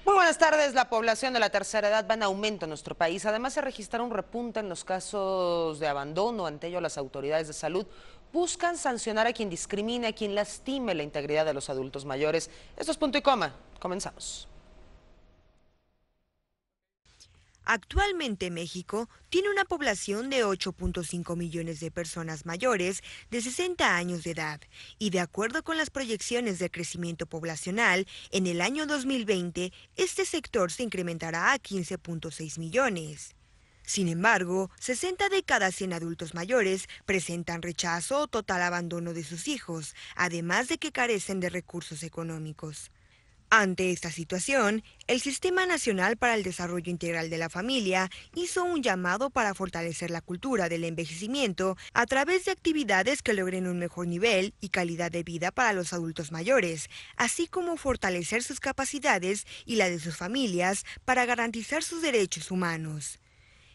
Muy buenas tardes. La población de la tercera edad va en aumento en nuestro país. Además, se registra un repunte en los casos de abandono. Ante ello, las autoridades de salud buscan sancionar a quien discrimine, a quien lastime la integridad de los adultos mayores. Esto es punto y coma. Comenzamos. Actualmente México tiene una población de 8.5 millones de personas mayores de 60 años de edad y de acuerdo con las proyecciones de crecimiento poblacional, en el año 2020 este sector se incrementará a 15.6 millones. Sin embargo, 60 de cada 100 adultos mayores presentan rechazo o total abandono de sus hijos, además de que carecen de recursos económicos. Ante esta situación, el Sistema Nacional para el Desarrollo Integral de la Familia hizo un llamado para fortalecer la cultura del envejecimiento a través de actividades que logren un mejor nivel y calidad de vida para los adultos mayores, así como fortalecer sus capacidades y la de sus familias para garantizar sus derechos humanos.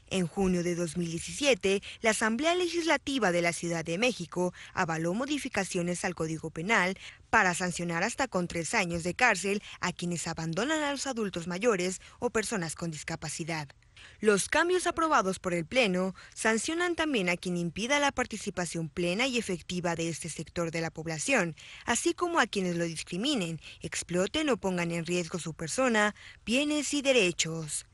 En junio de 2017, la Asamblea Legislativa de la Ciudad de México avaló modificaciones al Código Penal para sancionar hasta con 3 años de cárcel a quienes abandonan a los adultos mayores o personas con discapacidad. Los cambios aprobados por el Pleno sancionan también a quien impida la participación plena y efectiva de este sector de la población, así como a quienes lo discriminen, exploten o pongan en riesgo su persona, bienes y derechos.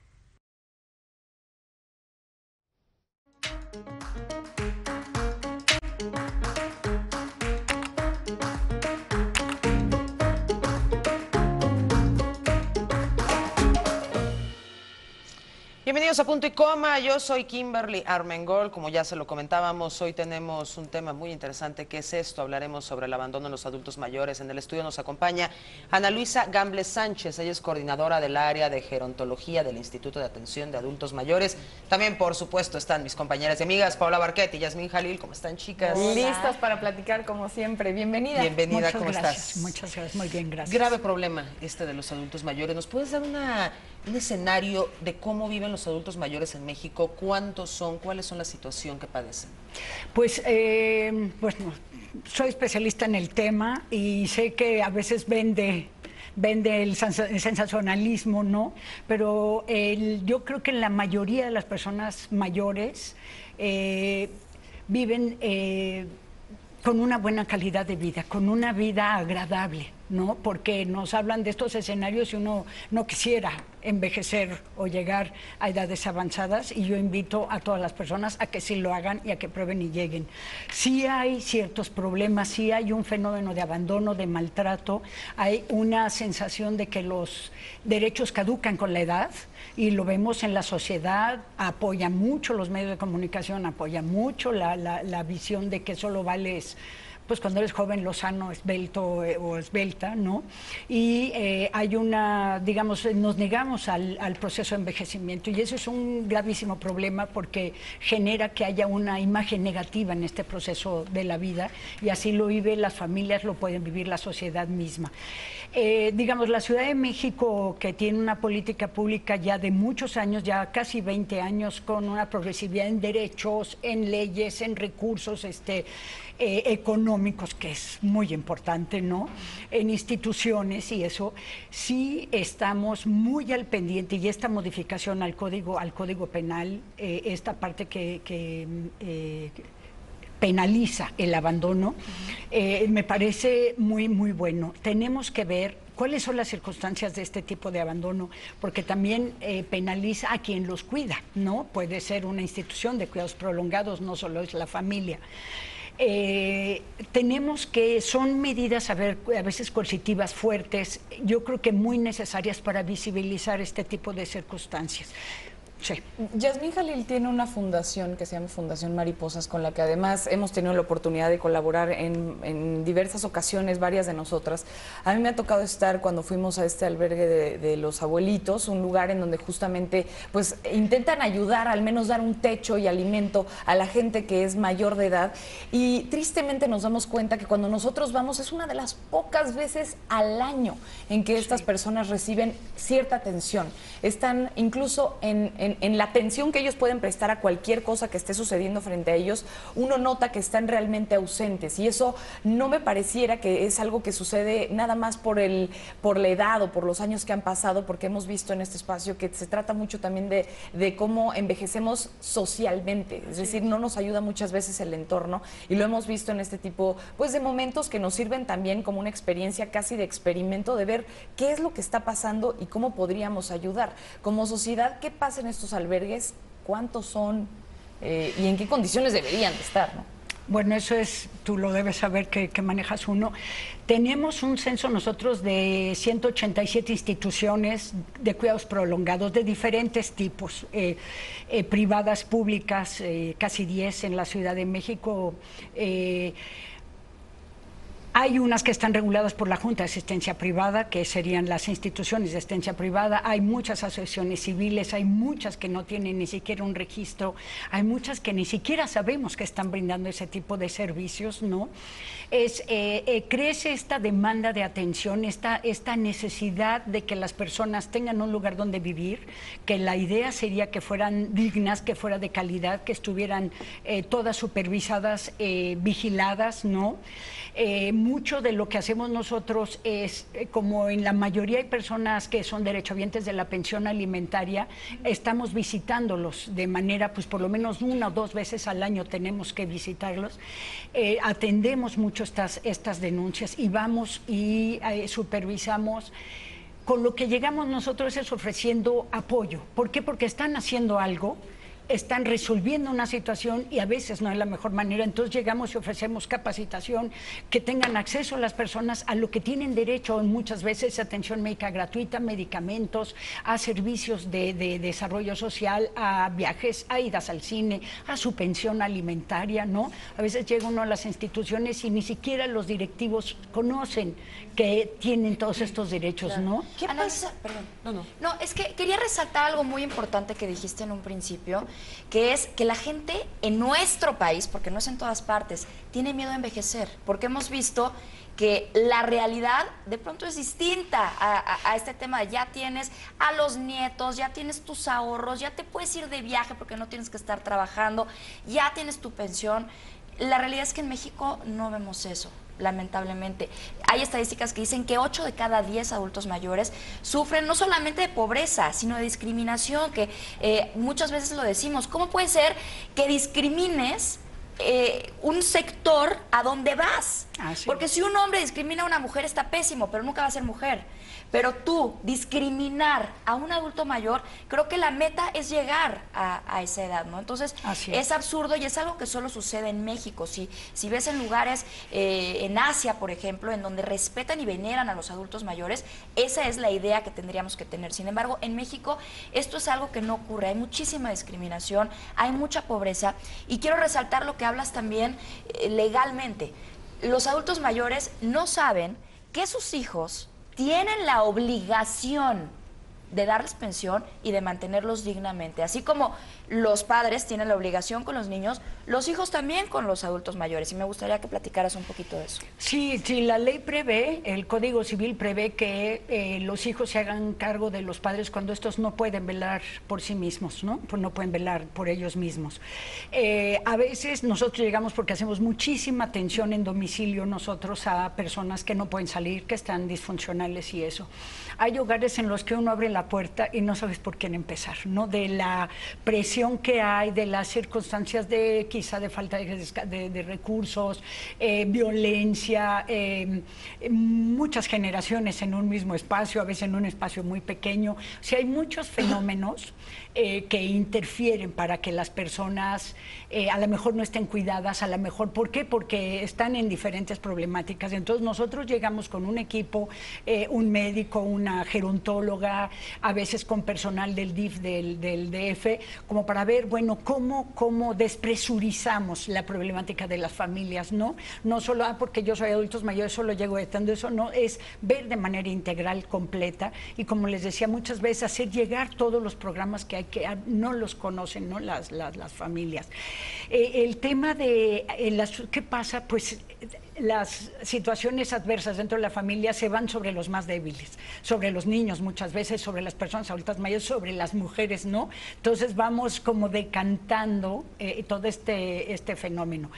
Bienvenidos a Punto y Coma, yo soy Kimberly Armengol, como ya se lo comentábamos, hoy tenemos un tema muy interesante, ¿qué es esto? Hablaremos sobre el abandono en los adultos mayores. En el estudio nos acompaña Ana Luisa Gambles Sánchez, ella es coordinadora del área de gerontología del Instituto de Atención de Adultos Mayores. También, por supuesto, están mis compañeras y amigas, Paola Barquet y Yasmín Jalil. ¿Cómo están, chicas? Hola. Listas para platicar como siempre, bienvenida. Bienvenida, ¿cómo estás? Muchas gracias, muy bien, gracias. Grave problema este de los adultos mayores. ¿Nos puedes dar un escenario de cómo viven los adultos mayores en México? ¿Cuántos son? ¿Cuál es la situación que padecen? Pues, bueno, soy especialista en el tema y sé que a veces vende el sensacionalismo, ¿no? Pero yo creo que la mayoría de las personas mayores viven con una buena calidad de vida, con una vida agradable, ¿no? Porque nos hablan de estos escenarios y uno no quisiera envejecer o llegar a edades avanzadas, y yo invito a todas las personas a que sí lo hagan y a que prueben y lleguen. Sí hay ciertos problemas, sí hay un fenómeno de abandono, de maltrato, hay una sensación de que los derechos caducan con la edad, y lo vemos en la sociedad, apoya mucho los medios de comunicación, apoya mucho la visión de que solo vales pues cuando eres joven, lozano, esbelto o esbelta, ¿no? Y hay digamos, nos negamos al proceso de envejecimiento, y eso es un gravísimo problema porque genera que haya una imagen negativa en este proceso de la vida, y así lo viven las familias, lo pueden vivir la sociedad misma. Digamos, la Ciudad de México, que tiene una política pública ya de muchos años, ya casi 20 años, con una progresividad en derechos, en leyes, en recursos económicos, que es muy importante, ¿no? En instituciones, y eso sí estamos muy al pendiente, y esta modificación al Código Penal, esta parte que penaliza el abandono, me parece muy, muy bueno. Tenemos que ver cuáles son las circunstancias de este tipo de abandono, porque también penaliza a quien los cuida, ¿no? Puede ser una institución de cuidados prolongados, no solo es la familia. Tenemos que, son medidas a veces coercitivas fuertes, yo creo que muy necesarias para visibilizar este tipo de circunstancias. Sí. Yasmín Jalil tiene una fundación que se llama Fundación Mariposas, con la que además hemos tenido la oportunidad de colaborar en diversas ocasiones, varias de nosotras. A mí me ha tocado estar cuando fuimos a este albergue de los abuelitos, un lugar en donde justamente pues intentan ayudar, al menos dar un techo y alimento a la gente que es mayor de edad, y tristemente nos damos cuenta que cuando nosotros vamos es una de las pocas veces al año en que estas personas reciben cierta atención. Están incluso en en la atención que ellos pueden prestar a cualquier cosa que esté sucediendo frente a ellos, uno nota que están realmente ausentes, y eso no me pareciera que es algo que sucede nada más por la edad o por los años que han pasado, porque hemos visto en este espacio que se trata mucho también de cómo envejecemos socialmente, es decir, no nos ayuda muchas veces el entorno, y lo hemos visto en este tipo pues de momentos que nos sirven también como una experiencia casi de experimento, de ver qué es lo que está pasando y cómo podríamos ayudar. Como sociedad, ¿qué pasa en estos albergues? ¿Cuántos son? ¿Y en qué condiciones deberían de estar, ¿no? Bueno, eso es, tú lo debes saber que manejas uno. Tenemos un censo nosotros de 187 instituciones de cuidados prolongados de diferentes tipos, privadas, públicas, casi 10 en la Ciudad de México. Hay unas que están reguladas por la Junta de Asistencia Privada, que serían las instituciones de asistencia privada. Hay muchas asociaciones civiles, hay muchas que no tienen ni siquiera un registro, hay muchas que ni siquiera sabemos que están brindando ese tipo de servicios, ¿no? Crece esta demanda de atención, esta necesidad de que las personas tengan un lugar donde vivir, que la idea sería que fueran dignas, que fuera de calidad, que estuvieran todas supervisadas, vigiladas, ¿no? Mucho de lo que hacemos nosotros es, como en la mayoría hay personas que son derechohabientes de la pensión alimentaria, estamos visitándolos de manera, pues por lo menos 1 o 2 veces al año tenemos que visitarlos. Atendemos mucho estas denuncias y vamos y supervisamos. Con lo que llegamos nosotros es ofreciendo apoyo. ¿Por qué? Porque están haciendo algo, están resolviendo una situación y a veces no es la mejor manera, entonces llegamos y ofrecemos capacitación, que tengan acceso las personas a lo que tienen derecho, muchas veces atención médica gratuita, medicamentos, a servicios de desarrollo social, a viajes, a idas al cine, a su pensión alimentaria, ¿no? A veces llega uno a las instituciones y ni siquiera los directivos conocen que tienen todos estos derechos, ¿no? ¿Qué pasa? Perdón. No, es que quería resaltar algo muy importante que dijiste en un principio, que es que la gente en nuestro país, porque no es en todas partes, tiene miedo a envejecer, porque hemos visto que la realidad de pronto es distinta a este tema de ya tienes a los nietos, ya tienes tus ahorros, ya te puedes ir de viaje porque no tienes que estar trabajando, ya tienes tu pensión. La realidad es que en México no vemos eso, lamentablemente. Hay estadísticas que dicen que 8 de cada 10 adultos mayores sufren no solamente de pobreza, sino de discriminación, que muchas veces lo decimos. ¿Cómo puede ser que discrimines un sector a donde vas? Sí. Porque si un hombre discrimina a una mujer está pésimo, pero nunca va a ser mujer. Pero tú discriminar a un adulto mayor, creo que la meta es llegar a esa edad, ¿no? Entonces es absurdo y es algo que solo sucede en México. Si ves en lugares, en Asia, por ejemplo, en donde respetan y veneran a los adultos mayores, esa es la idea que tendríamos que tener. Sin embargo, en México esto es algo que no ocurre. Hay muchísima discriminación, hay mucha pobreza, y quiero resaltar lo que hablas también legalmente. Los adultos mayores no saben que sus hijos tienen la obligación de darles pensión y de mantenerlos dignamente. Así como los padres tienen la obligación con los niños, los hijos también con los adultos mayores. Y me gustaría que platicaras un poquito de eso. Sí, la ley prevé, el Código Civil prevé que los hijos se hagan cargo de los padres cuando estos no pueden velar por sí mismos, ¿no? Pues no pueden velar por ellos mismos. A veces nosotros llegamos porque hacemos muchísima atención en domicilio nosotros a personas que no pueden salir, que están disfuncionales y eso. Hay hogares en los que uno abre la puerta y no sabes por quién empezar, ¿no? De la presión que hay, de las circunstancias de quizá de falta de recursos, violencia, muchas generaciones en un mismo espacio, a veces en un espacio muy pequeño. O sea, hay muchos fenómenos que interfieren para que las personas a lo mejor no estén cuidadas, a lo mejor, ¿por qué? Porque están en diferentes problemáticas. Entonces nosotros llegamos con un equipo, un médico, una gerontóloga, a veces con personal del DIF, del DF, como para ver, bueno, cómo despresurizamos la problemática de las familias, ¿no? No solo, porque yo soy adultos mayores, solo llego estando eso, no, es ver de manera integral, completa, y como les decía, muchas veces hacer llegar todos los programas que hay que no los conocen, ¿no? Las familias. El tema de ¿qué pasa? Pues las situaciones adversas dentro de la familia se van sobre los más débiles, sobre los niños muchas veces, sobre las personas adultas mayores, sobre las mujeres, ¿no? Entonces vamos como decantando todo este fenómeno.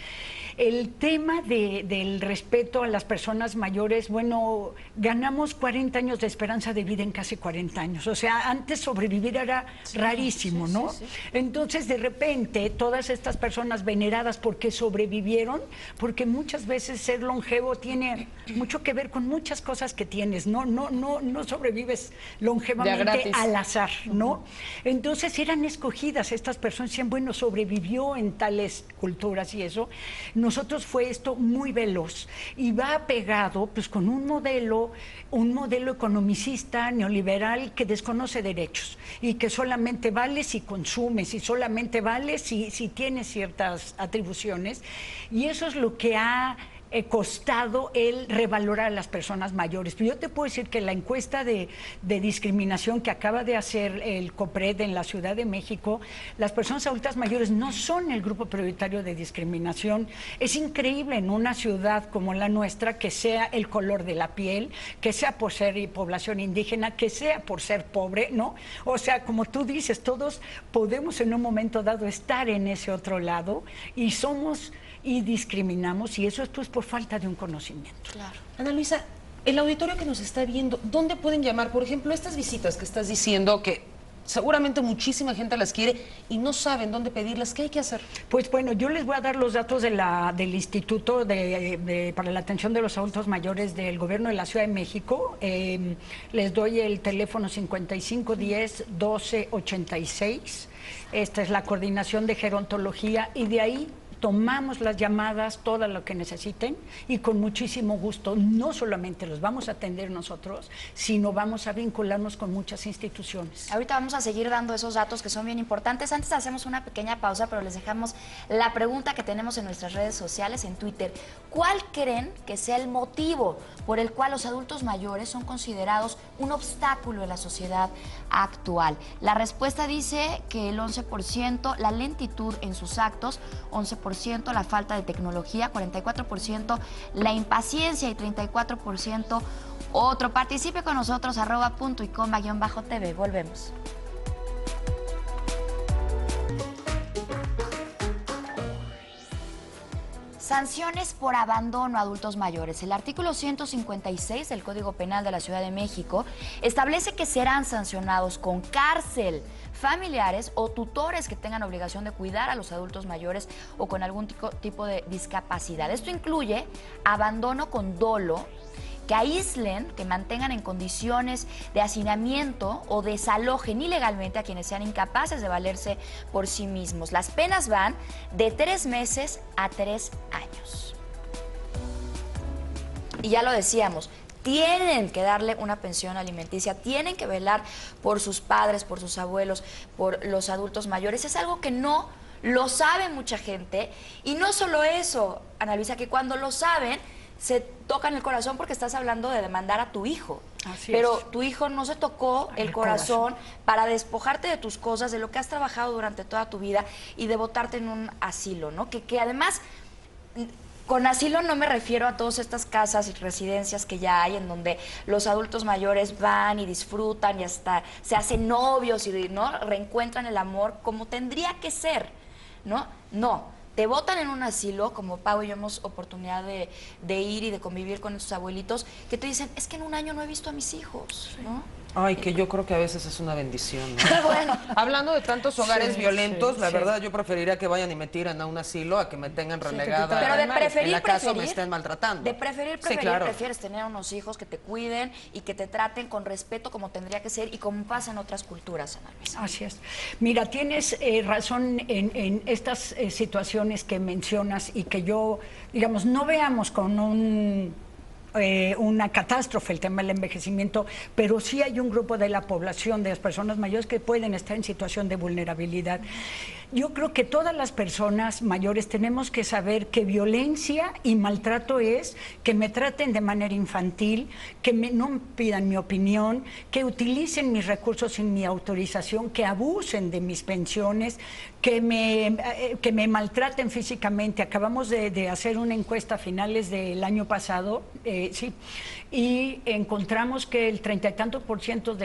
El tema del respeto a las personas mayores, bueno, ganamos 40 años de esperanza de vida en casi 40 años. O sea, antes sobrevivir era rarísimo, ¿no? Entonces, de repente, todas estas personas veneradas porque sobrevivieron, porque muchas veces ser longevo tiene mucho que ver con muchas cosas que tienes. No sobrevives longevamente al azar, ¿no? Entonces, eran escogidas estas personas, decían, bueno, sobrevivió en tales culturas y eso. Nosotros fue esto muy veloz y va pegado pues con un modelo economicista neoliberal que desconoce derechos y que solamente vale si consumes y solamente vale si tienes ciertas atribuciones, y eso es lo que ha costado el revalorar a las personas mayores. Pero yo te puedo decir que la encuesta de discriminación que acaba de hacer el COPRED en la Ciudad de México, las personas adultas mayores no son el grupo prioritario de discriminación. Es increíble en una ciudad como la nuestra que sea el color de la piel, que sea por ser población indígena, que sea por ser pobre, ¿no? O sea, como tú dices, todos podemos en un momento dado estar en ese otro lado y somos y discriminamos, y eso es pues por falta de un conocimiento. Claro. Ana Luisa, el auditorio que nos está viendo, ¿dónde pueden llamar? Por ejemplo, estas visitas que estás diciendo que seguramente muchísima gente las quiere y no saben dónde pedirlas, ¿qué hay que hacer? Pues bueno, yo les voy a dar los datos del Instituto para la Atención de los Adultos Mayores del Gobierno de la Ciudad de México. Les doy el teléfono 5510-1286. Esta es la coordinación de gerontología y de ahí tomamos las llamadas, todo lo que necesiten, y con muchísimo gusto no solamente los vamos a atender nosotros, sino vamos a vincularnos con muchas instituciones. Ahorita vamos a seguir dando esos datos que son bien importantes. Antes hacemos una pequeña pausa, pero les dejamos la pregunta que tenemos en nuestras redes sociales, en Twitter. ¿Cuál creen que sea el motivo por el cual los adultos mayores son considerados un obstáculo en la sociedad actual? La respuesta dice que el 11%, la lentitud en sus actos, 11%, la falta de tecnología, 44%, la impaciencia y 34% otro. Participe con nosotros, @puntoycoma_tv. Volvemos. Sanciones por abandono a adultos mayores. El artículo 156 del Código Penal de la Ciudad de México establece que serán sancionados con cárcel familiares o tutores que tengan obligación de cuidar a los adultos mayores o con algún tipo de discapacidad. Esto incluye abandono con dolo, que aíslen, que mantengan en condiciones de hacinamiento o desalojen ilegalmente a quienes sean incapaces de valerse por sí mismos. Las penas van de 3 meses a 3 años. Y ya lo decíamos, tienen que darle una pensión alimenticia, tienen que velar por sus padres, por sus abuelos, por los adultos mayores. Es algo que no lo sabe mucha gente. Y no solo eso, Ana Luisa, que cuando lo saben, se tocan el corazón porque estás hablando de demandar a tu hijo. Pero tu hijo no se tocó el corazón para despojarte de tus cosas, de lo que has trabajado durante toda tu vida y de botarte en un asilo, ¿no? Que además, con asilo no me refiero a todas estas casas y residencias que ya hay en donde los adultos mayores van y disfrutan y hasta se hacen novios y, ¿no?, reencuentran el amor como tendría que ser, ¿no? No. Te botan en un asilo, como Pau y yo hemos oportunidad de ir y de convivir con estos abuelitos, que te dicen, es que en un año no he visto a mis hijos, ¿no? Ay, que yo creo que a veces es una bendición, ¿no? Bueno. Hablando de tantos hogares violentos, la verdad yo preferiría que vayan y me tiren a un asilo a que me tengan relegada pero de preferir, en la casa o me estén maltratando. De preferir, claro, prefieres tener unos hijos que te cuiden y que te traten con respeto como tendría que ser y como pasa en otras culturas, Ana Luisa. Así es. Mira, tienes razón en estas situaciones que mencionas y que yo, digamos, no veamos con una catástrofe el tema del envejecimiento, pero sí hay un grupo de la población, de las personas mayores, que pueden estar en situación de vulnerabilidad. Yo creo que todas las personas mayores tenemos que saber que violencia y maltrato es que me traten de manera infantil, que no me pidan mi opinión, que utilicen mis recursos sin mi autorización, que abusen de mis pensiones, que me maltraten físicamente. Acabamos de hacer una encuesta a finales del año pasado, sí, y encontramos que el 30 y tantos %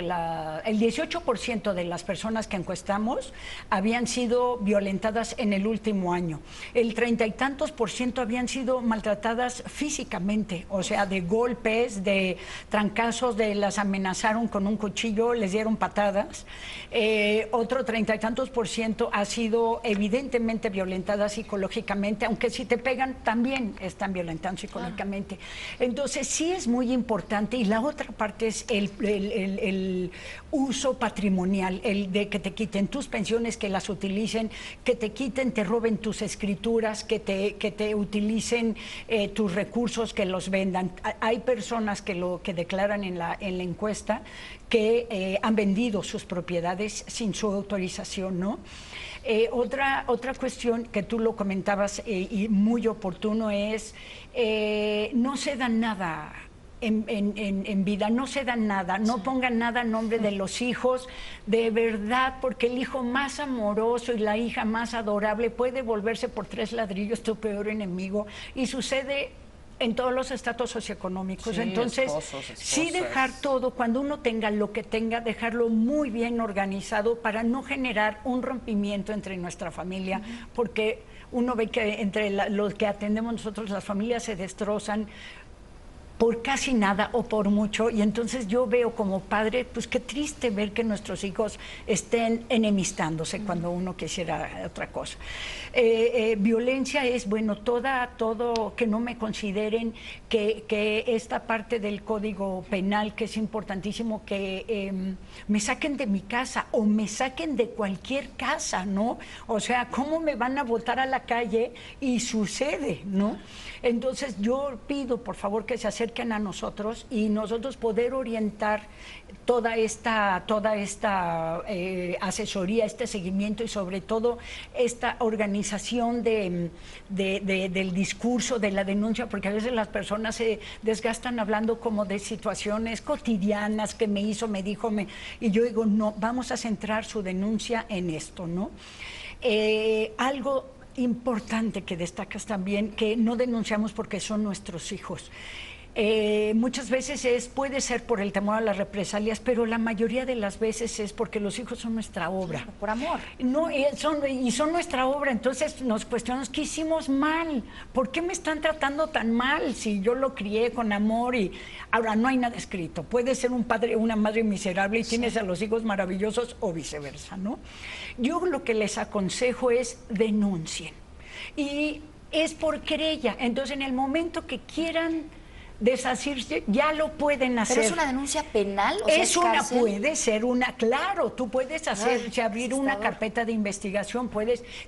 el 18% de las personas que encuestamos habían sido violentadas en el último año. El 30 y tantos % habían sido maltratadas físicamente, o sea, de golpes, de trancazos, las amenazaron con un cuchillo, les dieron patadas. Otro 30 y tantos % ha sido evidentemente violentada psicológicamente, aunque si te pegan también están violentando psicológicamente. Entonces sí es muy importante, y la otra parte es el uso patrimonial, el de que te quiten tus pensiones, que las utilicen, que te quiten, te roben tus escrituras, que te utilicen tus recursos, que los vendan. Hay personas que declaran en la encuesta que han vendido sus propiedades sin su autorización, ¿no? Otra cuestión que tú lo comentabas y muy oportuno es no se dan nada en vida, no se dan nada, no pongan nada a nombre de los hijos, de verdad, porque el hijo más amoroso y la hija más adorable puede volverse por 3 ladrillos tu peor enemigo, y sucede en todos los estratos socioeconómicos. Sí, entonces, esposos, sí dejar todo, cuando uno tenga lo que tenga, dejarlo muy bien organizado para no generar un rompimiento entre nuestra familia, porque uno ve que entre los que atendemos nosotros, las familias se destrozan por casi nada o por mucho, y entonces yo veo como padre, pues qué triste ver que nuestros hijos estén enemistándose cuando uno quisiera otra cosa. Violencia es, bueno, todo que no me consideren que esta parte del Código Penal, que es importantísimo, que me saquen de mi casa o me saquen de cualquier casa, ¿no? O sea, ¿cómo me van a botar a la calle? Y sucede, ¿no? Entonces yo pido, por favor, que se acerquen a nosotros y nosotros poder orientar toda esta asesoría, este seguimiento y sobre todo esta organización del discurso, de la denuncia, porque a veces las personas se desgastan hablando como de situaciones cotidianas, que me hizo, me dijo, y yo digo, no, vamos a centrar su denuncia en esto, ¿no? Algo importante que destacas también, que no denunciamos porque son nuestros hijos. Muchas veces puede ser por el temor a las represalias, pero la mayoría de las veces es porque los hijos son nuestra obra. Claro, por amor. No, son nuestra obra, entonces nos cuestionamos, ¿qué hicimos mal? ¿Por qué me están tratando tan mal si yo lo crié con amor? Y ahora no hay nada escrito. Puede ser un padre o una madre miserable y tienes a los hijos maravillosos o viceversa, ¿no? Yo lo que les aconsejo es denuncien. Y es por querella. Entonces, en el momento que quieran desasirse, ya lo pueden hacer. ¿Pero es una denuncia penal? O sea, puede ser una, claro, tú puedes abrir una carpeta de investigación,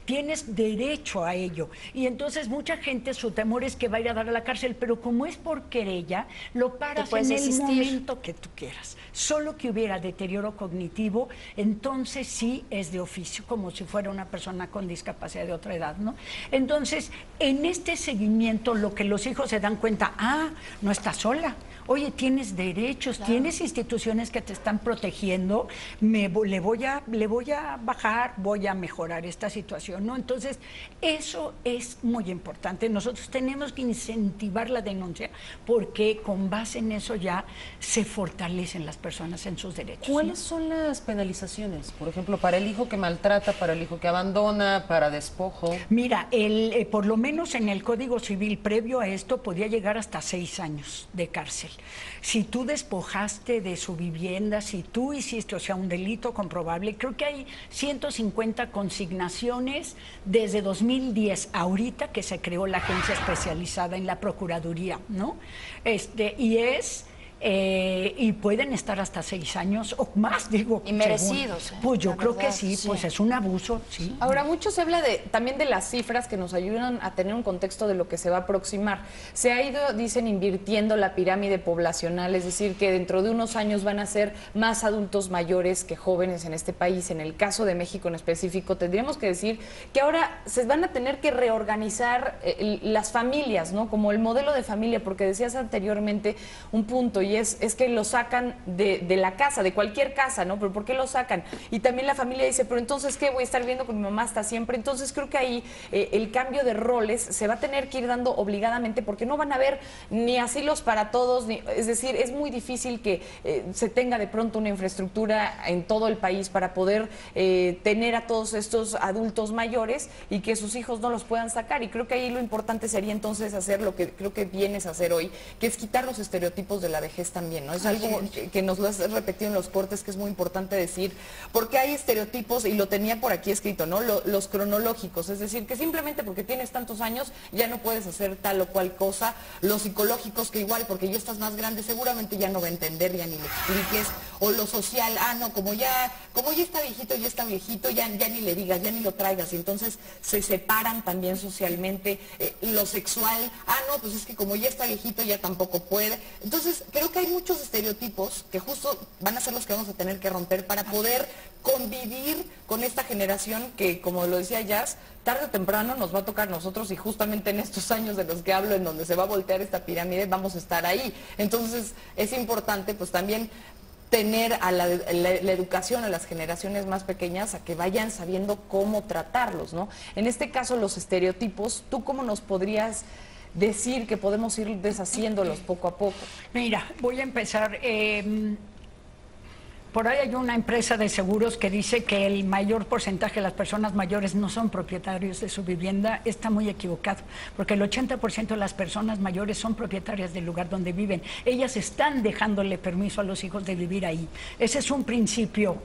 tienes derecho a ello. Y entonces mucha gente, su temor es que vaya a dar a la cárcel, pero como es por querella, lo paras en el momento que tú quieras. Solo que hubiera deterioro cognitivo, entonces sí es de oficio, como si fuera una persona con discapacidad de otra edad, ¿no? Entonces, en este seguimiento, lo que los hijos se dan cuenta, no estás sola. Oye, tienes derechos, claro, tienes instituciones que te están protegiendo, le voy a bajar, voy a mejorar esta situación, ¿no? Entonces, eso es muy importante. Nosotros tenemos que incentivar la denuncia porque con base en eso ya se fortalecen las personas en sus derechos. ¿Cuáles son las penalizaciones? Por ejemplo, para el hijo que maltrata, para el hijo que abandona, para despojo. Mira, por lo menos en el Código Civil previo a esto podía llegar hasta 6 años de cárcel. Si tú despojaste de su vivienda, si tú hiciste, o sea, un delito comprobable, creo que hay 150 consignaciones desde 2010, ahorita que se creó la agencia especializada en la Procuraduría, ¿no? Y es y pueden estar hasta 6 años o más, digo. Y merecidos. Pues yo creo que sí, pues es un abuso, sí. Ahora, mucho se habla también de las cifras que nos ayudan a tener un contexto de lo que se va a aproximar. Se ha ido, dicen, invirtiendo la pirámide poblacional, es decir, que dentro de unos años van a ser más adultos mayores que jóvenes en este país. En el caso de México en específico, tendríamos que decir que ahora se van a tener que reorganizar las familias, ¿no? Como el modelo de familia, porque decías anteriormente un punto, y es que lo sacan de la casa, de cualquier casa, ¿no? Pero ¿por qué lo sacan? Y también la familia dice, pero entonces, ¿qué? Voy a estar viviendo con mi mamá hasta siempre. Entonces creo que ahí el cambio de roles se va a tener que ir dando obligadamente, porque no van a haber ni asilos para todos, es decir, es muy difícil que se tenga de pronto una infraestructura en todo el país para poder tener a todos estos adultos mayores y que sus hijos no los puedan sacar. Y creo que ahí lo importante sería entonces hacer lo que creo que vienes a hacer hoy, que es quitar los estereotipos de la vejez también, ¿no? Es algo que nos lo has repetido en los cortes, que es muy importante decir, porque hay estereotipos, y lo tenía por aquí escrito, ¿no? Los cronológicos, es decir, que simplemente porque tienes tantos años ya no puedes hacer tal o cual cosa. Los psicológicos, que igual porque ya estás más grande seguramente ya no va a entender, ya ni le expliques. O lo social, no, como ya está viejito, ya ni le digas, ya ni lo traigas, y entonces se separan también socialmente. Lo sexual, no, pues es que como ya está viejito ya tampoco puede. Entonces creo que hay muchos estereotipos que justo van a ser los que vamos a tener que romper para poder convivir con esta generación que, como lo decía Jazz, tarde o temprano nos va a tocar a nosotros, y justamente en estos años de los que hablo, en donde se va a voltear esta pirámide, vamos a estar ahí. Entonces es importante pues también tener a la educación a las generaciones más pequeñas, a que vayan sabiendo cómo tratarlos, ¿no? En este caso, los estereotipos, ¿tú cómo nos podrías decir que podemos ir deshaciéndolos poco a poco? Mira, voy a empezar. Por ahí hay una empresa de seguros que dice que el mayor porcentaje de las personas mayores no son propietarios de su vivienda. Está muy equivocado, porque el 80% de las personas mayores son propietarias del lugar donde viven. Ellas están dejándole permiso a los hijos de vivir ahí. Ese es un principio,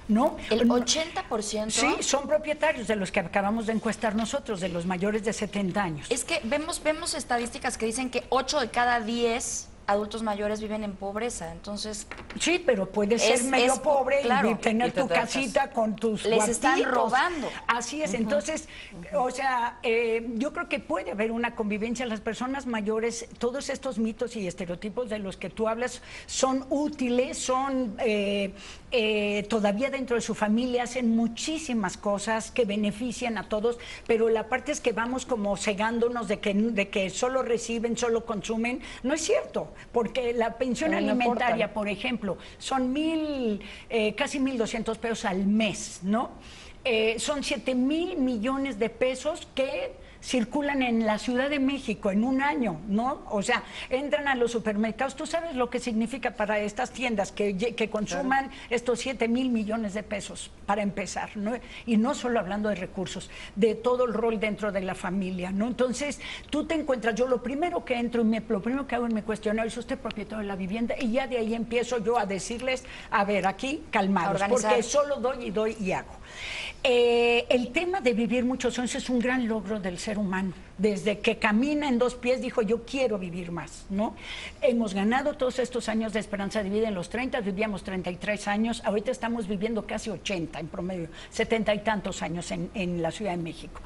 ¿no? ¿El 80%? Sí, son propietarios, de los que acabamos de encuestar nosotros, de los mayores de 70 años. Es que vemos estadísticas que dicen que 8 de cada 10 adultos mayores viven en pobreza, entonces... Sí, pero puedes ser medio pobre, claro, y tener tu casita con tus Les cuartitos. están robando. Así es, entonces, o sea, yo creo que puede haber una convivencia. Las personas mayores, todos estos mitos y estereotipos de los que tú hablas son útiles, son todavía dentro de su familia, hacen muchísimas cosas que benefician a todos, pero la parte es que vamos como cegándonos de que solo reciben, solo consumen. No es cierto. Porque la pensión alimentaria, por ejemplo, son casi 1,200 pesos al mes, ¿no? Son 7,000 millones de pesos que circulan en la Ciudad de México en un año, ¿no? O sea, entran a los supermercados. Tú sabes lo que significa para estas tiendas que consuman estos 7,000 millones de pesos, para empezar, ¿no? Y no solo hablando de recursos, de todo el rol dentro de la familia, ¿no? Entonces, tú te encuentras, yo lo primero que entro lo primero que hago en mi cuestionario es: ¿usted propietario de la vivienda? Y ya de ahí empiezo yo a decirles, a ver, aquí calmados, porque solo doy y hago. El tema de vivir muchos años es un gran logro del ser humano. Desde que camina en 2 pies dijo: yo quiero vivir más, ¿no? Hemos ganado todos estos años de esperanza de vida. En los 30 vivíamos 33 años, ahorita estamos viviendo casi 80 en promedio, 70 y tantos años en la Ciudad de México.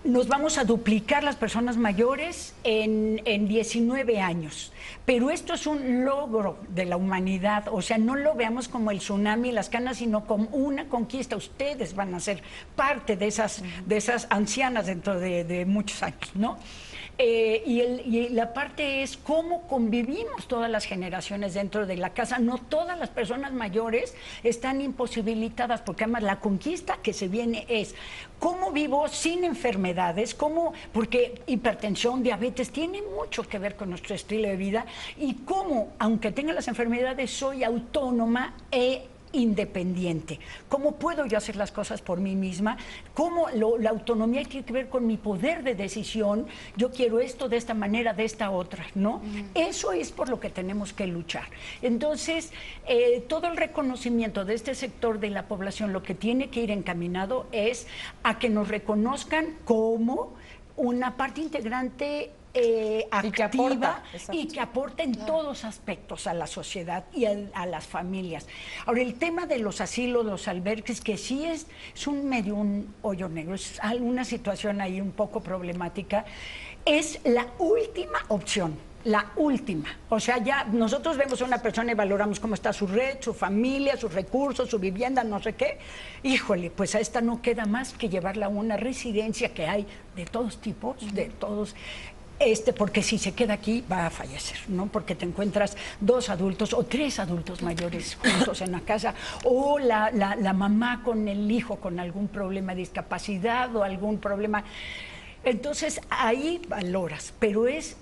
Nos vamos a duplicar las personas mayores en 19 años. Pero esto es un logro de la humanidad. O sea, no lo veamos como el tsunami y las canas, sino como una conquista. Ustedes van a ser parte de esas ancianas dentro de muchos años, ¿no? Y la parte es cómo convivimos todas las generaciones dentro de la casa. No todas las personas mayores están imposibilitadas, porque además la conquista que se viene es cómo vivo sin enfermedades, porque hipertensión, diabetes, tiene mucho que ver con nuestro estilo de vida, y cómo, aunque tenga las enfermedades, soy autónoma independiente. ¿Cómo puedo yo hacer las cosas por mí misma? ¿Cómo la autonomía tiene que ver con mi poder de decisión? Yo quiero esto de esta manera, de esta otra, ¿no? Eso es por lo que tenemos que luchar. Entonces, todo el reconocimiento de este sector de la población, lo que tiene que ir encaminado es a que nos reconozcan como una parte integrante activa y que aporta en todos aspectos a la sociedad y a las familias. Ahora, el tema de los asilos, los albergues, que sí es un hoyo negro, es alguna situación ahí un poco problemática, es la última opción. La última. O sea, ya nosotros vemos a una persona y valoramos cómo está su red, su familia, sus recursos, su vivienda, no sé qué. Híjole, pues a esta no queda más que llevarla a una residencia que hay de todos tipos, de todos. Porque si se queda aquí va a fallecer, ¿no? Porque te encuentras 2 adultos o 3 adultos mayores juntos en la casa, o la mamá con el hijo con algún problema de discapacidad o algún problema. Entonces ahí valoras, pero es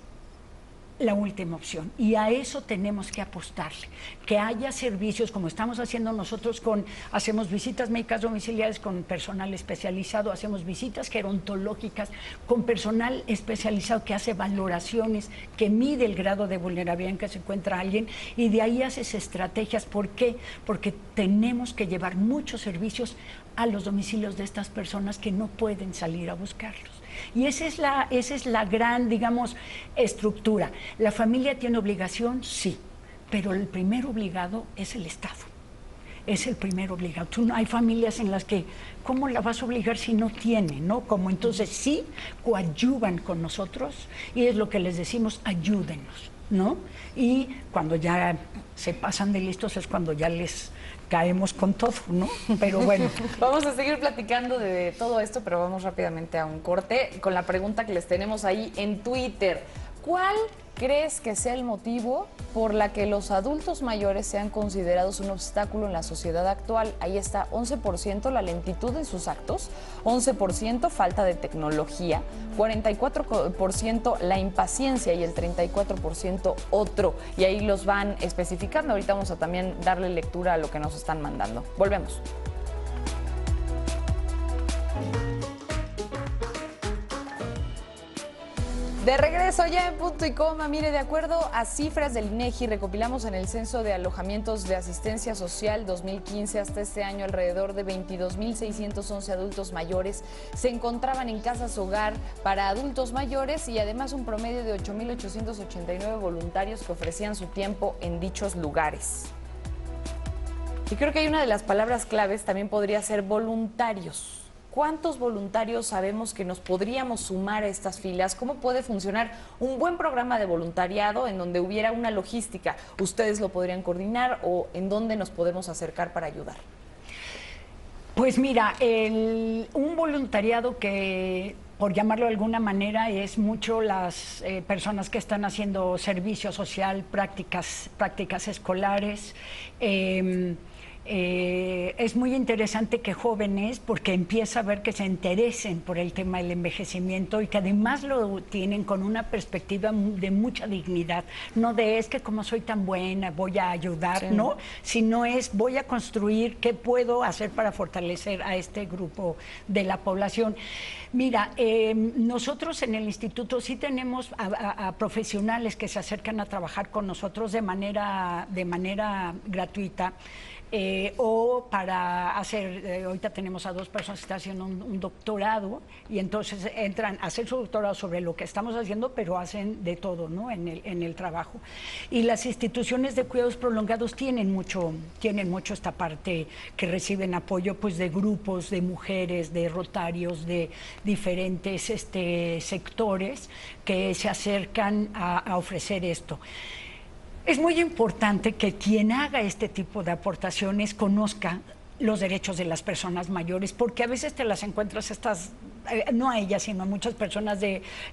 la última opción, y a eso tenemos que apostarle, que haya servicios como estamos haciendo nosotros hacemos visitas médicas domiciliares con personal especializado, hacemos visitas gerontológicas con personal especializado que hace valoraciones, que mide el grado de vulnerabilidad en que se encuentra alguien, y de ahí haces estrategias. ¿Por qué? Porque tenemos que llevar muchos servicios a los domicilios de estas personas que no pueden salir a buscarlos. Y esa es la gran, digamos, estructura. ¿La familia tiene obligación? Sí, pero el primer obligado es el Estado. Es el primer obligado. Hay familias en las que, ¿cómo la vas a obligar si no tiene? ¿No? Como entonces sí, coadyuvan con nosotros, y es lo que les decimos, ayúdenos, ¿no? Y cuando ya se pasan de listos es cuando ya les caemos con todo, ¿no? Pero bueno. Vamos a seguir platicando de todo esto, pero vamos rápidamente a un corte con la pregunta que les tenemos ahí en Twitter. ¿Cuál crees que sea el motivo por la que los adultos mayores sean considerados un obstáculo en la sociedad actual? Ahí está: 11% la lentitud en sus actos, 11% falta de tecnología, 44% la impaciencia y el 34% otro. Y ahí los van especificando. Ahorita vamos a también darle lectura a lo que nos están mandando. Volvemos. De regreso ya en punto y coma. Mire, de acuerdo a cifras del INEGI, recopilamos en el Censo de Alojamientos de Asistencia Social 2015 hasta este año, alrededor de 22.611 adultos mayores se encontraban en casas hogar para adultos mayores, y además un promedio de 8.889 voluntarios que ofrecían su tiempo en dichos lugares. Y creo que hay una de las palabras claves también podría ser voluntarios. ¿Cuántos voluntarios sabemos que nos podríamos sumar a estas filas? ¿Cómo puede funcionar un buen programa de voluntariado en donde hubiera una logística? ¿Ustedes lo podrían coordinar o en dónde nos podemos acercar para ayudar? Pues mira, un voluntariado que, por llamarlo de alguna manera, es mucho las personas que están haciendo servicio social, prácticas escolares. Es muy interesante que jóvenes, porque empieza a ver que se interesen por el tema del envejecimiento y que además lo tienen con una perspectiva de mucha dignidad, no de es que como soy tan buena voy a ayudar, sí, ¿no? Sino es voy a construir qué puedo hacer para fortalecer a este grupo de la población. Mira, nosotros en el instituto sí tenemos a profesionales que se acercan a trabajar con nosotros de manera gratuita. O para hacer, ahorita tenemos a 2 personas que están haciendo un doctorado, y entonces entran a hacer su doctorado sobre lo que estamos haciendo, pero hacen de todo, ¿no? en el trabajo. Y las instituciones de cuidados prolongados tienen mucho esta parte, que reciben apoyo pues de grupos de mujeres, de rotarios, de diferentes sectores que se acercan a ofrecer esto. Es muy importante que quien haga este tipo de aportaciones conozca los derechos de las personas mayores, porque a veces te las encuentras no a ellas, sino a muchas personas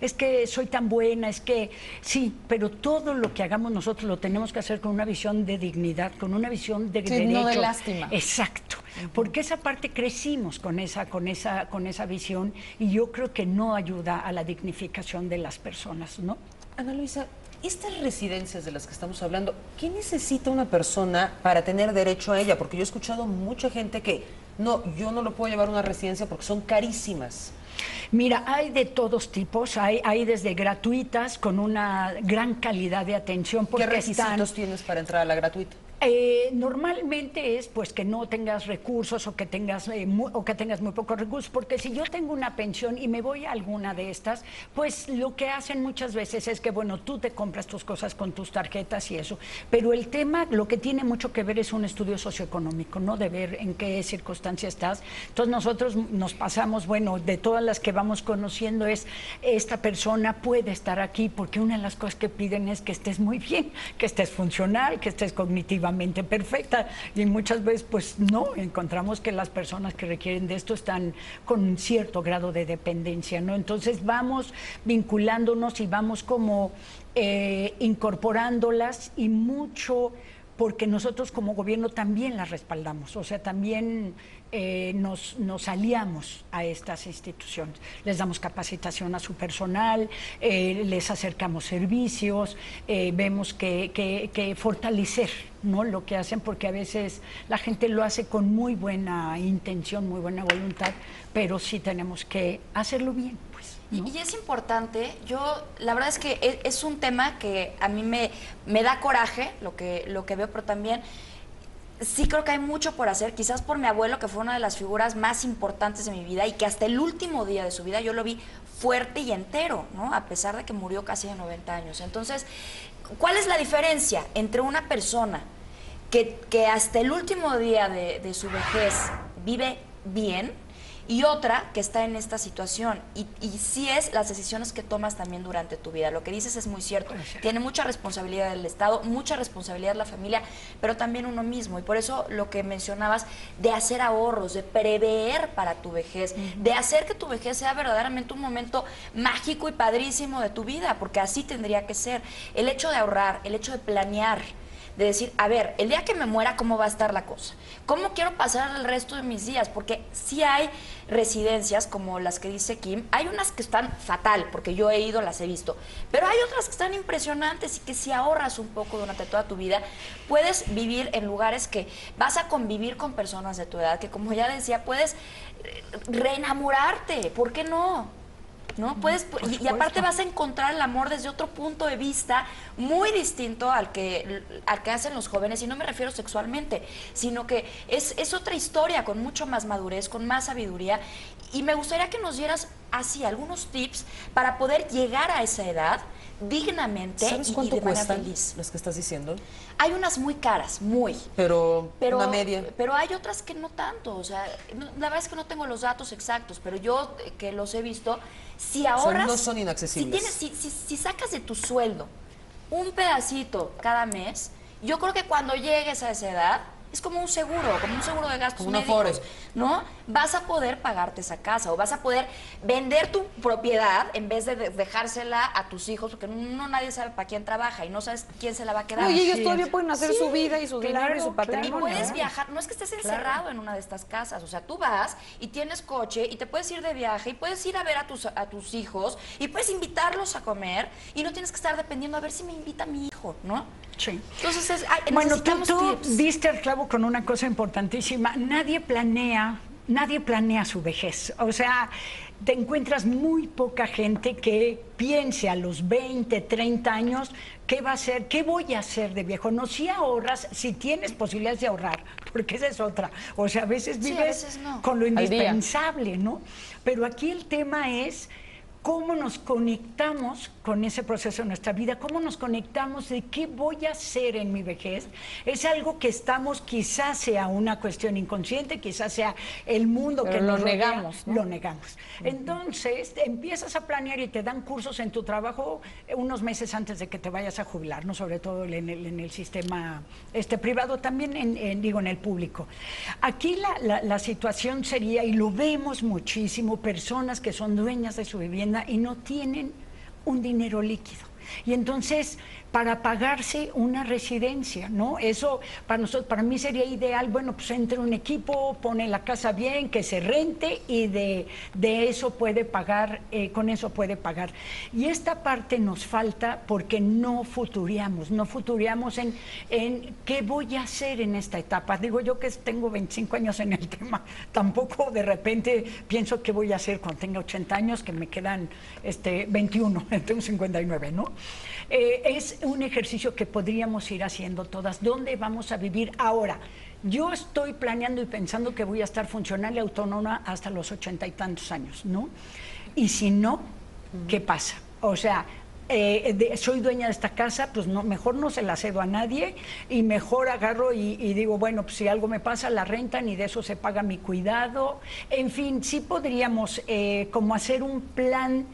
es que soy tan buena, es que sí, pero todo lo que hagamos nosotros lo tenemos que hacer con una visión de dignidad, con una visión de derecho. No de lástima. Exacto, porque esa parte crecimos con esa visión, y yo creo que no ayuda a la dignificación de las personas, ¿no? Ana Luisa, estas residencias de las que estamos hablando, ¿qué necesita una persona para tener derecho a ella? Porque yo he escuchado mucha gente que yo no lo puedo llevar a una residencia porque son carísimas. Mira, hay de todos tipos, hay desde gratuitas con una gran calidad de atención. ¿Qué requisitos tienes para entrar a la gratuita? Normalmente es pues que no tengas recursos o que tengas muy pocos recursos, porque si yo tengo una pensión y me voy a alguna de estas, pues lo que hacen muchas veces es que bueno, tú te compras tus cosas con tus tarjetas y eso, pero el tema, lo que tiene mucho que ver es un estudio socioeconómico, ¿no? De ver en qué circunstancia estás. Entonces nosotros nos pasamos, bueno, de todas las que vamos conociendo es, esta persona puede estar aquí porque una de las cosas que piden es que estés muy bien, que estés funcional, que estés cognitivamente perfecta, y muchas veces pues no, encontramos que las personas que requieren de esto están con un cierto grado de dependencia, ¿no? Entonces vamos vinculándonos y vamos como incorporándolas, y mucho porque nosotros como gobierno también las respaldamos, o sea, también nos aliamos a estas instituciones, les damos capacitación a su personal, les acercamos servicios, vemos que fortalecer, ¿no?, lo que hacen, porque a veces la gente lo hace con muy buena intención, muy buena voluntad, pero sí tenemos que hacerlo bien, pues, ¿no? Y es importante, la verdad es que es un tema que a mí me da coraje, lo que veo, pero también sí creo que hay mucho por hacer, quizás por mi abuelo, que fue una de las figuras más importantes de mi vida y que hasta el último día de su vida yo lo vi fuerte y entero, ¿no? A pesar de que murió casi de 90 años. Entonces, ¿cuál es la diferencia entre una persona que hasta el último día de su vejez vive bien y otra que está en esta situación? Y sí es las decisiones que tomas también durante tu vida. Lo que dices es muy cierto. Tiene mucha responsabilidad el Estado, mucha responsabilidad la familia, pero también uno mismo. Y por eso lo que mencionabas de hacer ahorros, de prever para tu vejez, de hacer que tu vejez sea verdaderamente un momento mágico y padrísimo de tu vida, porque así tendría que ser. El hecho de ahorrar, el hecho de planear, de decir, a ver, el día que me muera, ¿cómo va a estar la cosa? ¿Cómo quiero pasar el resto de mis días? Porque sí hay residencias como las que dice Kim, hay unas que están fatal, porque yo he ido, las he visto, pero hay otras que están impresionantes y que si ahorras un poco durante toda tu vida, puedes vivir en lugares que vas a convivir con personas de tu edad, que como ya decía, puedes reenamorarte, ¿por qué no? ¿No? Puedes, y aparte vas a encontrar el amor desde otro punto de vista muy distinto al que hacen los jóvenes, y no me refiero sexualmente, sino que es otra historia con mucho más madurez, con más sabiduría, y me gustaría que nos dieras así algunos tips para poder llegar a esa edad dignamente. ¿Sabes cuánto cuestan las que estás diciendo? Hay unas muy caras, pero una media. Pero hay otras que no tanto, o sea, la verdad es que no tengo los datos exactos, pero yo que los he visto, si ahorras... O sea, no son inaccesibles. Si sacas de tu sueldo un pedacito cada mes, yo creo que cuando llegues a esa edad, es como un seguro de gastos médicos, ¿no? Vas a poder pagarte esa casa, o vas a poder vender tu propiedad en vez de dejársela a tus hijos, porque nadie sabe para quién trabaja y no sabes quién se la va a quedar. Y ellos todavía pueden hacer su vida y su dinero y su patrimonio. Y puedes viajar, no es que estés encerrado en una de estas casas, o sea, tú vas y tienes coche y te puedes ir de viaje y puedes ir a ver a tus hijos y puedes invitarlos a comer y no tienes que estar dependiendo a ver si me invita mi hijo, ¿no? Sí. Entonces, bueno, tú diste al clavo con una cosa importantísima. Nadie planea su vejez. O sea, te encuentras muy poca gente que piense a los 20, 30 años qué va a hacer, qué voy a hacer de viejo. No, si ahorras, si tienes posibilidades de ahorrar, porque esa es otra. O sea, a veces vives a veces no. Con lo indispensable, ¿no? Pero aquí el tema es cómo nos conectamos con ese proceso de nuestra vida, cómo nos conectamos de qué voy a hacer en mi vejez. Es algo que estamos, quizás sea una cuestión inconsciente, quizás sea el mundo que nos rodea, negamos, ¿no? Lo negamos. Entonces, empiezas a planear y te dan cursos en tu trabajo unos meses antes de que te vayas a jubilar, ¿no? Sobre todo en el sistema privado, también en el público. Aquí la situación sería, y lo vemos muchísimo, personas que son dueñas de su vivienda y no tienen un dinero líquido. Y entonces, para pagarse una residencia, ¿no? Eso para mí sería ideal. Bueno, pues entre un equipo, pone la casa bien, que se rente, y de eso puede pagar, con eso puede pagar. Y esta parte nos falta porque no futuriamos en qué voy a hacer en esta etapa. Digo yo que tengo 25 años en el tema, tampoco de repente pienso qué voy a hacer cuando tenga 80 años, que me quedan 21, tengo 59, ¿no? Es un ejercicio que podríamos ir haciendo todas. ¿Dónde vamos a vivir ahora? Yo estoy planeando y pensando que voy a estar funcional y autónoma hasta los 80 y tantos años, ¿no? Y si no, ¿qué pasa? O sea, soy dueña de esta casa, pues no, mejor no se la cedo a nadie y mejor agarro y digo, bueno, pues si algo me pasa, la rentan y de eso se paga mi cuidado. En fin, sí podríamos como hacer un plan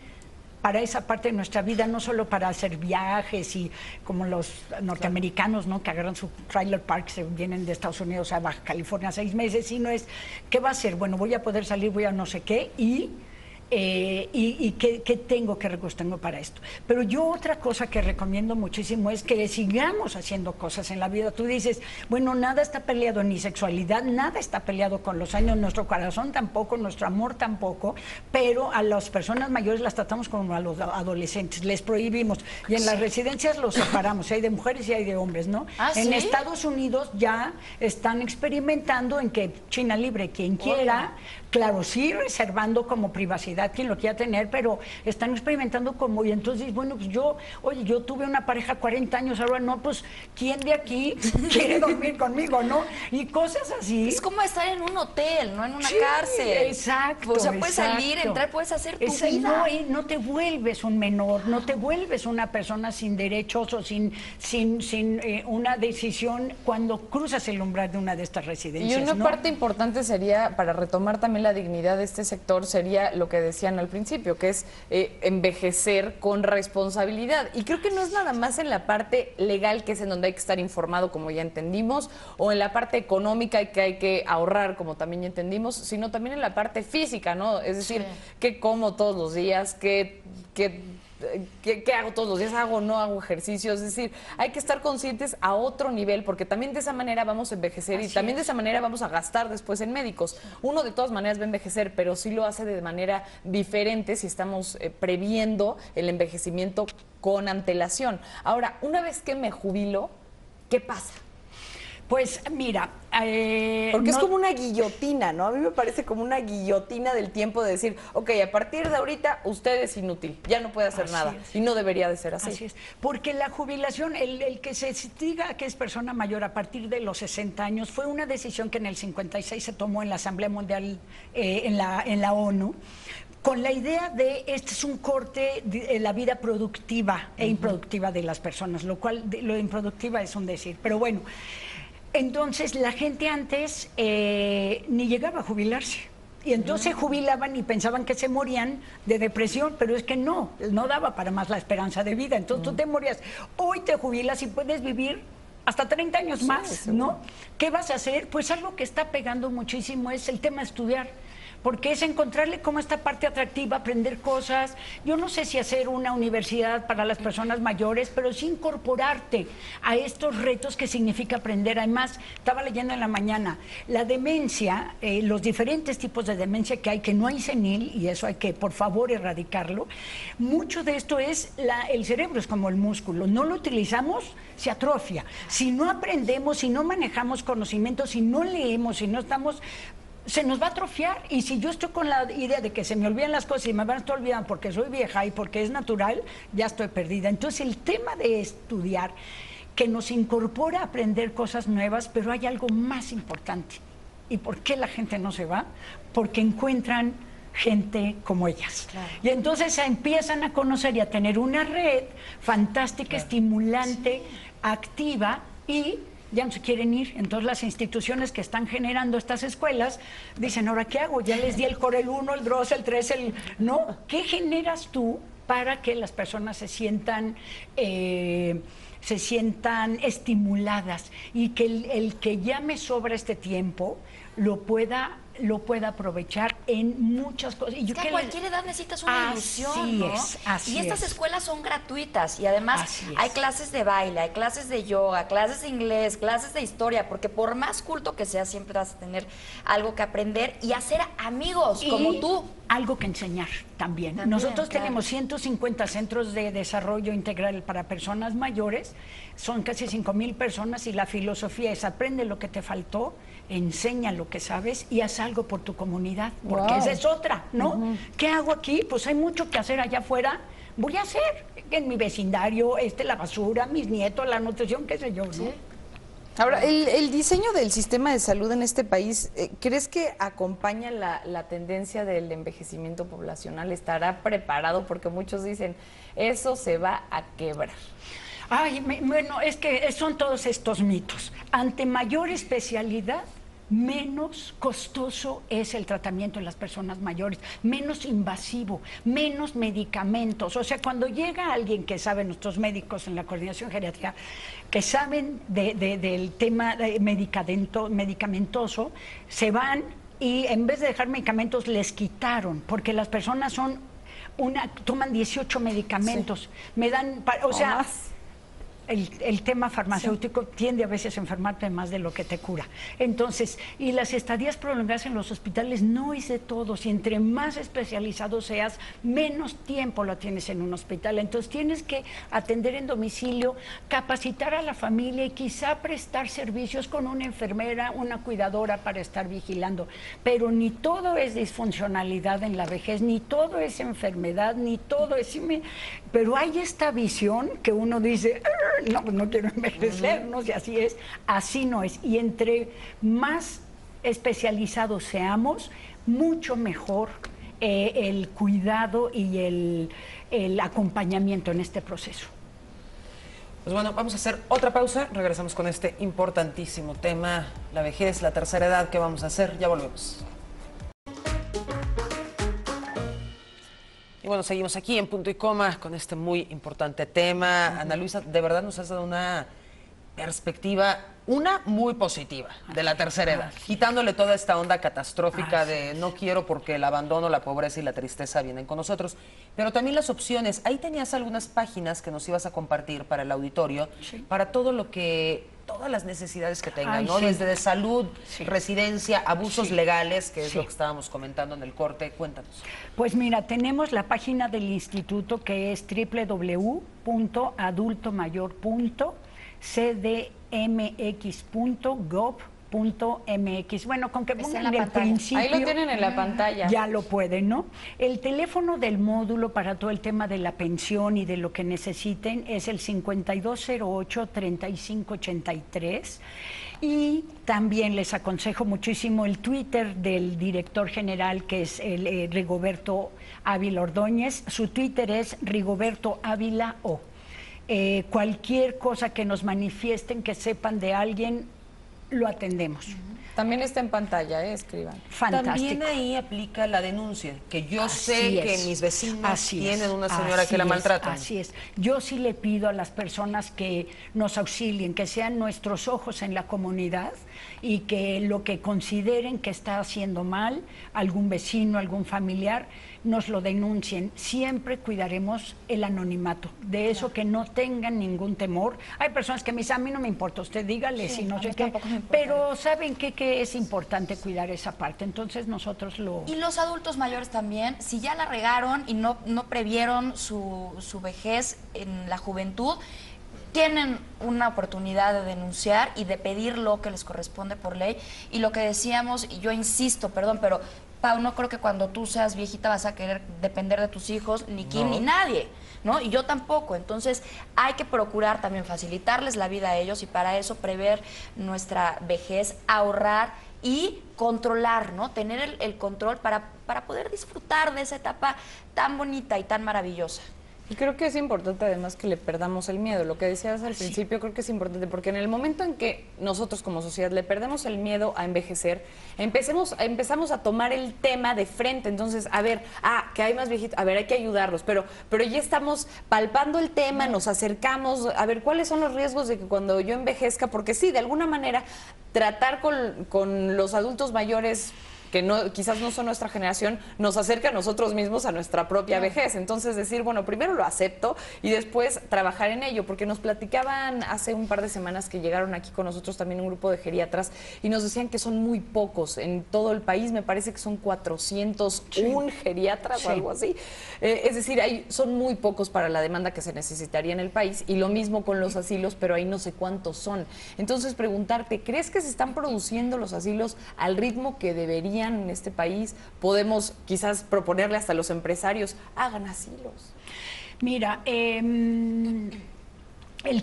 para esa parte de nuestra vida, no solo para hacer viajes y como los norteamericanos, ¿no? Que agarran su trailer park, se vienen de Estados Unidos a Baja California 6 meses, sino es, ¿qué va a hacer? Bueno, voy a poder salir, voy a no sé qué y qué tengo, qué recursos tengo para esto. Pero yo otra cosa que recomiendo muchísimo es que sigamos haciendo cosas en la vida. Tú dices, bueno, nada está peleado, ni sexualidad, nada está peleado con los años, nuestro corazón tampoco, nuestro amor tampoco, pero a las personas mayores las tratamos como a los adolescentes, les prohibimos, y en las residencias los separamos, hay de mujeres y hay de hombres, ¿no? En Estados Unidos ya están experimentando en que China libre, quien quiera, claro, sí reservando como privacidad quien lo quiera tener, pero están experimentando como, y entonces, bueno, pues yo tuve una pareja 40 años, ahora no, pues, ¿quién de aquí quiere dormir conmigo, no? Y cosas así. Es como estar en un hotel, no en una cárcel. Exacto. O sea, puedes salir, entrar, puedes hacer tu vida. No te vuelves un menor, no te vuelves una persona sin derechos o sin una decisión cuando cruzas el umbral de una de estas residencias. Y una parte importante sería, para retomar también la dignidad de este sector, sería lo que decían al principio, que es envejecer con responsabilidad. Y creo que no es nada más en la parte legal, que es en donde hay que estar informado, como ya entendimos, o en la parte económica, que hay que ahorrar, como también ya entendimos, sino también en la parte física, ¿no? Es decir, qué como todos los días, qué hago todos los días, hago o no hago ejercicio. Es decir, hay que estar conscientes a otro nivel, porque también de esa manera vamos a envejecer y también de esa manera vamos a gastar después en médicos. Uno de todas maneras va a envejecer, pero sí lo hace de manera diferente si estamos previendo el envejecimiento con antelación. Ahora, una vez que me jubilo, ¿qué pasa? Pues mira, porque es como una guillotina, ¿no? A mí me parece como una guillotina del tiempo de decir, ok, a partir de ahorita usted es inútil, ya no puede hacer nada. Y no debería de ser así. Así es, porque la jubilación, el que se diga que es persona mayor a partir de los 60 años, fue una decisión que en el 56 se tomó en la Asamblea Mundial, en la ONU, con la idea de este es un corte de la vida productiva e improductiva de las personas, lo cual lo improductiva es un decir, pero bueno. Entonces, la gente antes ni llegaba a jubilarse. Y entonces se jubilaban y pensaban que se morían de depresión, pero es que no daba para más la esperanza de vida. Entonces tú te morías. Hoy te jubilas y puedes vivir hasta 30 años más, ¿no? ¿Qué vas a hacer? Pues algo que está pegando muchísimo es el tema de estudiar. Porque es encontrarle como esta parte atractiva, aprender cosas. Yo no sé si hacer una universidad para las personas mayores, pero sí incorporarte a estos retos que significa aprender. Además, estaba leyendo en la mañana, la demencia, los diferentes tipos de demencia que hay, que no hay senil, y eso hay que, por favor, erradicarlo. Mucho de esto es, el cerebro es como el músculo, no lo utilizamos, se atrofia. Si no aprendemos, si no manejamos conocimientos, si no leemos, si no estamos... se nos va a atrofiar, y si yo estoy con la idea de que se me olvidan las cosas y me van a estar olvidando porque soy vieja y porque es natural, ya estoy perdida. Entonces el tema de estudiar, que nos incorpora a aprender cosas nuevas, pero hay algo más importante. ¿Y por qué la gente no se va? Porque encuentran gente como ellas. Claro. Y entonces se empiezan a conocer y a tener una red fantástica, estimulante, activa, y ya no se quieren ir. Entonces las instituciones que están generando estas escuelas dicen, ¿ahora qué hago? Ya les di el Corel 1, el DROS, el 3, ¿no? ¿Qué generas tú para que las personas se sientan estimuladas y que el que ya me sobra este tiempo lo pueda aprovechar en muchas cosas? Y yo que a cualquier edad necesitas una ilusión, ¿no? Y estas escuelas son gratuitas y además hay clases de baile, hay clases de yoga, clases de inglés, clases de historia, porque por más culto que seas siempre vas a tener algo que aprender y hacer amigos como tú. Algo que enseñar también. Nosotros tenemos 150 centros de desarrollo integral para personas mayores, son casi 5,000 personas, y la filosofía es: aprende lo que te faltó, enseña lo que sabes y haz algo por tu comunidad, porque esa es otra, ¿no? ¿Qué hago aquí? Pues hay mucho que hacer allá afuera. Voy a hacer en mi vecindario, la basura, mis nietos, la nutrición, qué sé yo, ¿no? ¿Sí? Ahora, el diseño del sistema de salud en este país, ¿crees que acompaña la tendencia del envejecimiento poblacional? ¿Estará preparado? Porque muchos dicen, eso se va a quebrar. Ay, bueno, es que son todos estos mitos. Ante mayor especialidad, menos costoso es el tratamiento de las personas mayores, menos invasivo, menos medicamentos. O sea, cuando llega alguien que sabe, nuestros médicos en la coordinación geriátrica, que saben del tema medicamentoso, se van y en vez de dejar medicamentos les quitaron, porque las personas toman 18 medicamentos, sí. Me dan, o sea... Más. El tema farmacéutico tiende a veces a enfermarte más de lo que te cura. Entonces, y las estadías prolongadas en los hospitales no es de todos, y entre más especializado seas, menos tiempo lo tienes en un hospital. Entonces tienes que atender en domicilio, capacitar a la familia y quizá prestar servicios con una enfermera, una cuidadora para estar vigilando. Pero ni todo es disfuncionalidad en la vejez, ni todo es enfermedad, ni todo es... Pero hay esta visión que uno dice... No quiero envejecer, no sé, así no es. Y entre más especializados seamos, mucho mejor el cuidado y el acompañamiento en este proceso. Pues bueno, vamos a hacer otra pausa, regresamos con este importantísimo tema, la vejez, la tercera edad, ¿qué vamos a hacer? Ya volvemos. Y bueno, seguimos aquí en Punto y Coma con este muy importante tema. Ana Luisa, de verdad nos has dado una perspectiva, muy positiva de la tercera edad, quitándole toda esta onda catastrófica de no quiero porque el abandono, la pobreza y la tristeza vienen con nosotros, pero también las opciones. Ahí tenías algunas páginas que nos ibas a compartir para el auditorio, para todo lo que... todas las necesidades que tengan, ¿no? Sí. Desde de salud, residencia, abusos legales, que es lo que estábamos comentando en el corte. Cuéntanos. Pues mira, tenemos la página del instituto que es www.adultomayor.cdmx.gov.mx. Bueno, con que pongan el principio. Ahí lo tienen en la pantalla. Ya lo pueden, ¿no? El teléfono del módulo para todo el tema de la pensión y de lo que necesiten es el 5208-3583. Y también les aconsejo muchísimo el Twitter del director general, que es el Rigoberto Ávila Ordóñez. Su Twitter es Rigoberto Ávila O. Cualquier cosa que nos manifiesten, que sepan de alguien, lo atendemos. También está en pantalla, escriban. Fantástico. También ahí aplica la denuncia, que yo sé que mis vecinos tienen una señora que la maltrata. Así es. Yo sí le pido a las personas que nos auxilien, que sean nuestros ojos en la comunidad y que lo que consideren que está haciendo mal, algún vecino, algún familiar, nos lo denuncien. Siempre cuidaremos el anonimato, de eso que no tengan ningún temor. Hay personas que me dicen, a mí no me importa, usted dígale si no sé qué, pero ¿saben qué? Que es importante cuidar esa parte, entonces nosotros lo... Y los adultos mayores también, si ya la regaron y no previeron su vejez en la juventud, tienen una oportunidad de denunciar y de pedir lo que les corresponde por ley. Y lo que decíamos, y yo insisto, perdón, pero Pau, no creo que cuando tú seas viejita vas a querer depender de tus hijos, ni Kim, ni nadie, ¿no? Y yo tampoco. Entonces hay que procurar también facilitarles la vida a ellos y para eso prever nuestra vejez, ahorrar y controlar, ¿no? Tener el control para poder disfrutar de esa etapa tan bonita y tan maravillosa. Y creo que es importante además que le perdamos el miedo. Lo que decías al principio creo que es importante porque en el momento en que nosotros como sociedad le perdemos el miedo a envejecer, empezamos a tomar el tema de frente. Entonces, a ver, que hay más viejitos, a ver, hay que ayudarlos, pero ya estamos palpando el tema, nos acercamos, a ver, ¿cuáles son los riesgos de que cuando yo envejezca? Porque sí, de alguna manera, tratar con los adultos mayores que no, quizás no son nuestra generación, nos acerca a nosotros mismos a nuestra propia vejez. Entonces decir, bueno, primero lo acepto y después trabajar en ello, porque nos platicaban hace un par de semanas que llegaron aquí con nosotros también un grupo de geriatras y nos decían que son muy pocos en todo el país, me parece que son 401 geriatras o algo así. Es decir, son muy pocos para la demanda que se necesitaría en el país, y lo mismo con los asilos, pero ahí no sé cuántos son. Entonces preguntarte, ¿crees que se están produciendo los asilos al ritmo que deberían en este país? Podemos quizás proponerle hasta a los empresarios, hagan asilos. Mira, el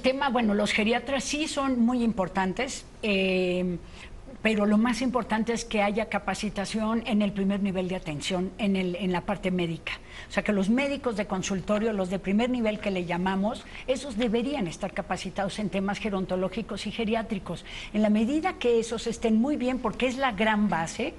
tema, bueno, los geriatras sí son muy importantes, pero lo más importante es que haya capacitación en el primer nivel de atención, en la parte médica. O sea, que los médicos de consultorio, los de primer nivel que le llamamos, esos deberían estar capacitados en temas gerontológicos y geriátricos. En la medida que esos estén muy bien, porque es la gran base,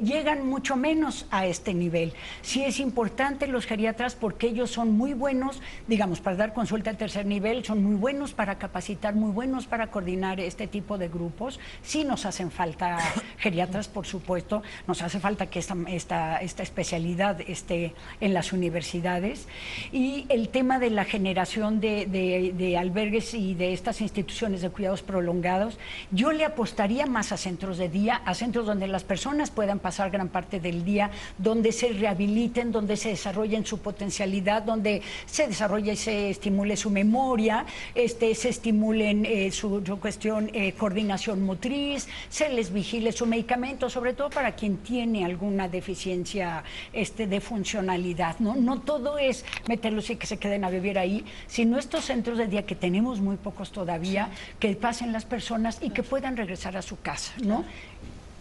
llegan mucho menos a este nivel. Sí es importante los geriatras porque ellos son muy buenos, digamos, para dar consulta al tercer nivel, son muy buenos para capacitar, muy buenos para coordinar este tipo de grupos. Sí nos hacen falta geriatras, por supuesto, nos hace falta que esta especialidad esté en las universidades. Y el tema de la generación de albergues y de estas instituciones de cuidados prolongados, yo le apostaría más a centros de día, a centros donde las personas puedan pasar gran parte del día, donde se rehabiliten, donde se desarrollen su potencialidad, donde se desarrolle y se estimule su memoria, se estimulen su cuestión, coordinación motriz, se les vigile su medicamento, sobre todo para quien tiene alguna deficiencia de funcionalidad, ¿no? No todo es meterlos y que se queden a vivir ahí, sino estos centros de día que tenemos muy pocos todavía, que pasen las personas y que puedan regresar a su casa, ¿no?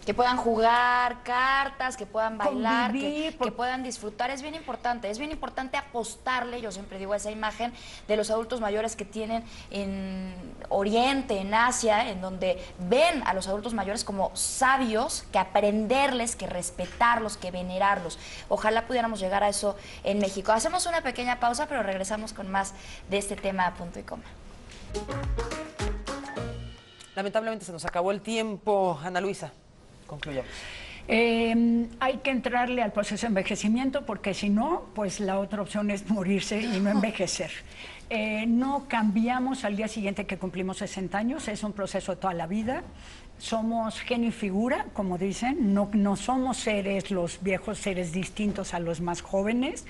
Que puedan jugar cartas, que puedan bailar, Convivir, que puedan disfrutar. Es bien importante apostarle, yo siempre digo, esa imagen de los adultos mayores que tienen en Oriente, en Asia, en donde ven a los adultos mayores como sabios, que aprenderles, que respetarlos, que venerarlos. Ojalá pudiéramos llegar a eso en México. Hacemos una pequeña pausa, pero regresamos con más de este tema a punto y coma. Lamentablemente se nos acabó el tiempo. Ana Luisa, concluyamos. Hay que entrarle al proceso de envejecimiento porque si no, pues la otra opción es morirse y no envejecer. No cambiamos al día siguiente que cumplimos 60 años, es un proceso de toda la vida. Somos genio y figura, como dicen, no somos seres, los viejos seres distintos a los más jóvenes.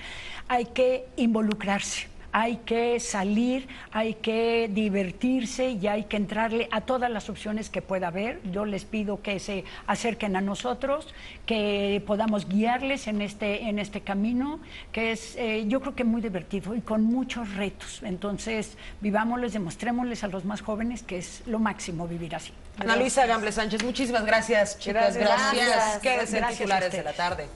Hay que involucrarse. Hay que salir, hay que divertirse y hay que entrarle a todas las opciones que pueda haber. Yo les pido que se acerquen a nosotros, que podamos guiarles en este camino, que es yo creo que muy divertido y con muchos retos. Entonces, vivámosles, demostrémosles a los más jóvenes que es lo máximo vivir así. Ana Luisa Gambles Sánchez, muchísimas gracias, chicas. Gracias. Quédense en Titulares de la Tarde.